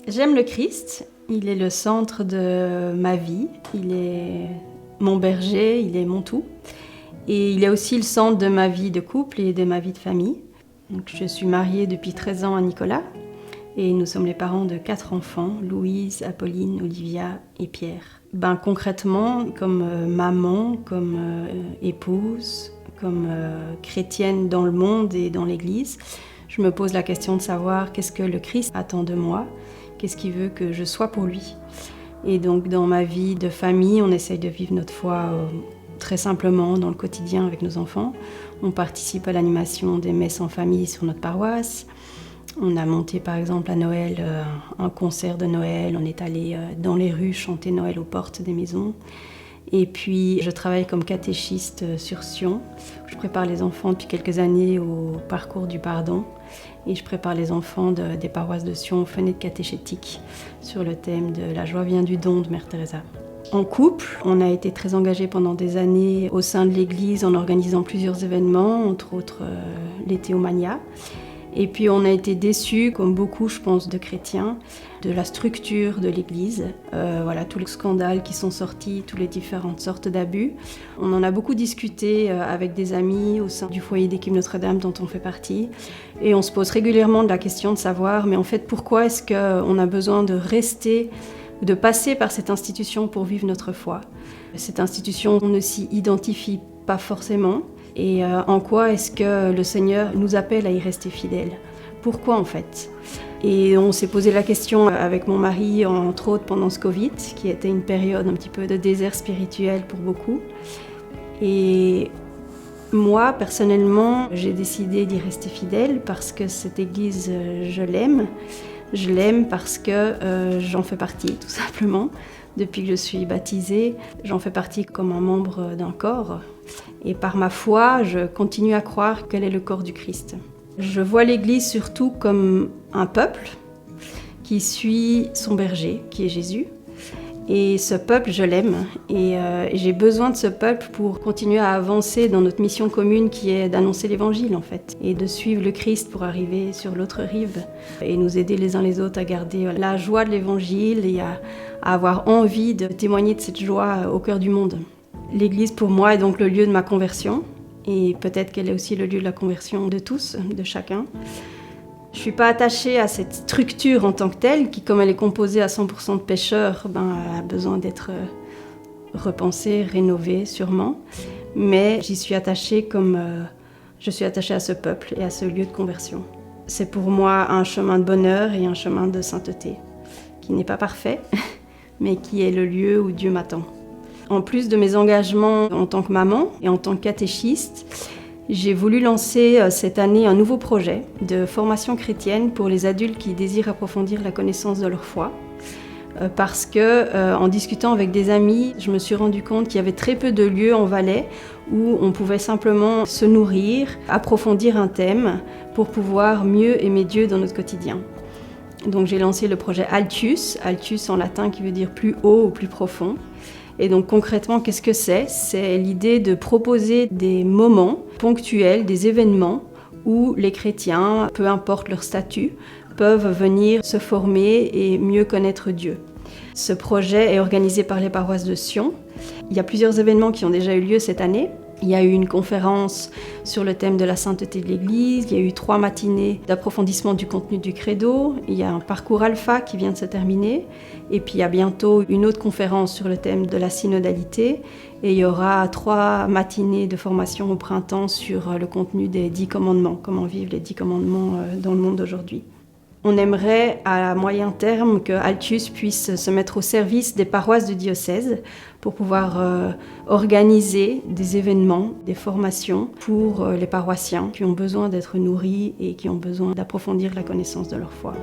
J'aime le Christ, il est le centre de ma vie, il est mon berger, il est mon tout. Et il est aussi le centre de ma vie de couple et de ma vie de famille. Donc, je suis mariée depuis 13 ans à Nicolas et nous sommes les parents de 4 enfants, Louise, Apolline, Olivia et Pierre. Concrètement, comme maman, comme épouse, comme chrétienne dans le monde et dans l'Église, je me pose la question de savoir qu'est-ce que le Christ attend de moi, qu'est-ce qu'il veut que je sois pour lui. Et donc dans ma vie de famille, on essaye de vivre notre foi très simplement dans le quotidien avec nos enfants. On participe à l'animation des messes en famille sur notre paroisse. On a monté par exemple à Noël un concert de Noël, on est allé dans les rues chanter Noël aux portes des maisons. Et puis je travaille comme catéchiste sur Sion. Je prépare les enfants depuis quelques années au parcours du pardon. Et je prépare les enfants des paroisses de Sion aux fenêtres catéchétiques sur le thème de la joie vient du don de Mère Teresa. En couple, on a été très engagés pendant des années au sein de l'Église en organisant plusieurs événements, entre autres les Théomania. Et puis on a été déçus, comme beaucoup je pense de chrétiens, de la structure de l'Église. Tous les scandales qui sont sortis, toutes les différentes sortes d'abus. On en a beaucoup discuté avec des amis au sein du foyer d'équipe Notre-Dame dont on fait partie. Et on se pose régulièrement la question de savoir, mais en fait pourquoi est-ce qu'on a besoin de rester, de passer par cette institution pour vivre notre foi. Cette institution, on ne s'y identifie pas forcément. Et en quoi est-ce que le Seigneur nous appelle à y rester fidèles ? Pourquoi en fait ? Et on s'est posé la question avec mon mari, entre autres pendant ce Covid, qui était une période un petit peu de désert spirituel pour beaucoup. Et moi, personnellement, j'ai décidé d'y rester fidèle parce que cette église, je l'aime. Je l'aime parce que j'en fais partie, tout simplement. Depuis que je suis baptisée, j'en fais partie comme un membre d'un corps. Et par ma foi, je continue à croire qu'elle est le corps du Christ. Je vois l'Église surtout comme un peuple qui suit son berger, qui est Jésus. Et ce peuple, je l'aime. Et j'ai besoin de ce peuple pour continuer à avancer dans notre mission commune qui est d'annoncer l'Évangile, en fait. Et de suivre le Christ pour arriver sur l'autre rive. Et nous aider les uns les autres à garder la joie de l'Évangile et à avoir envie de témoigner de cette joie au cœur du monde. L'Église, pour moi, est donc le lieu de ma conversion. Et peut-être qu'elle est aussi le lieu de la conversion de tous, de chacun. Je ne suis pas attachée à cette structure en tant que telle, qui, comme elle est composée à 100% de pécheurs, a besoin d'être repensée, rénovée, sûrement. Mais j'y suis attachée comme je suis attachée à ce peuple et à ce lieu de conversion. C'est pour moi un chemin de bonheur et un chemin de sainteté, qui n'est pas parfait, mais qui est le lieu où Dieu m'attend. En plus de mes engagements en tant que maman et en tant que catéchiste, j'ai voulu lancer cette année un nouveau projet de formation chrétienne pour les adultes qui désirent approfondir la connaissance de leur foi. Parce que, en discutant avec des amis, je me suis rendu compte qu'il y avait très peu de lieux en Valais où on pouvait simplement se nourrir, approfondir un thème pour pouvoir mieux aimer Dieu dans notre quotidien. Donc j'ai lancé le projet Altius en latin qui veut dire plus haut ou plus profond. Et donc concrètement, qu'est-ce que c'est ? C'est l'idée de proposer des moments ponctuels, des événements où les chrétiens, peu importe leur statut, peuvent venir se former et mieux connaître Dieu. Ce projet est organisé par les paroisses de Sion. Il y a plusieurs événements qui ont déjà eu lieu cette année. Il y a eu une conférence sur le thème de la sainteté de l'Église, il y a eu 3 matinées d'approfondissement du contenu du credo, il y a un parcours alpha qui vient de se terminer, et puis il y a bientôt une autre conférence sur le thème de la synodalité, et il y aura 3 matinées de formation au printemps sur le contenu des 10 commandements, comment vivre les 10 commandements dans le monde d'aujourd'hui. On aimerait à moyen terme que Altius puisse se mettre au service des paroisses du diocèse pour pouvoir organiser des événements, des formations pour les paroissiens qui ont besoin d'être nourris et qui ont besoin d'approfondir la connaissance de leur foi.